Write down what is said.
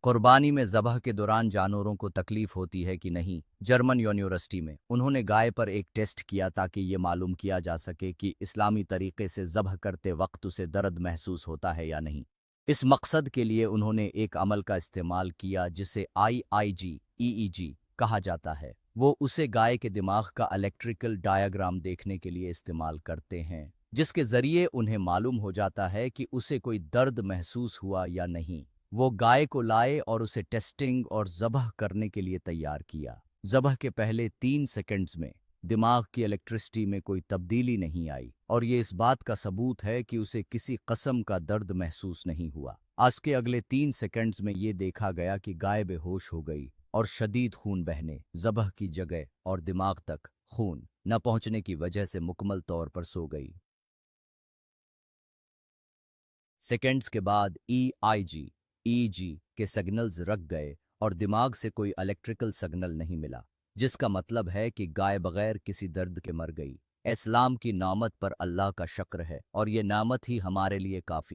कुर्बानी में ज़बह के दौरान जानवरों को तकलीफ होती है कि नहीं। जर्मन यूनिवर्सिटी में उन्होंने गाय पर एक टेस्ट किया ताकि ये मालूम किया जा सके कि इस्लामी तरीके से ज़बह करते वक्त उसे दर्द महसूस होता है या नहीं। इस मकसद के लिए उन्होंने एक अमल का इस्तेमाल किया जिसे आईआईजी ईईजी कहा जाता है। वो उसे गाय के दिमाग का इलेक्ट्रिकल डायग्राम देखने के लिए इस्तेमाल करते हैं, जिसके ज़रिए उन्हें मालूम हो जाता है कि उसे कोई दर्द महसूस हुआ या नहीं। वो गाय को लाए और उसे टेस्टिंग और ज़बह करने के लिए तैयार किया। ज़बह के पहले 3 सेकंड्स में दिमाग की इलेक्ट्रिसिटी में कोई तब्दीली नहीं आई और ये इस बात का सबूत है कि उसे किसी कस्म का दर्द महसूस नहीं हुआ। आज के अगले 3 सेकंड्स में ये देखा गया कि गाय बेहोश हो गई और शदीद खून बहने, ज़बह की जगह और दिमाग तक खून न पहुंचने की वजह से मुकम्मल तौर पर सो गई। सेकंड्स के बाद ईआईजी ईजी के सिग्नल्स रख गए और दिमाग से कोई इलेक्ट्रिकल सिग्नल नहीं मिला, जिसका मतलब है कि गाय बगैर किसी दर्द के मर गई। इस्लाम की नामत पर अल्लाह का शुक्र है और ये नामत ही हमारे लिए काफ़ी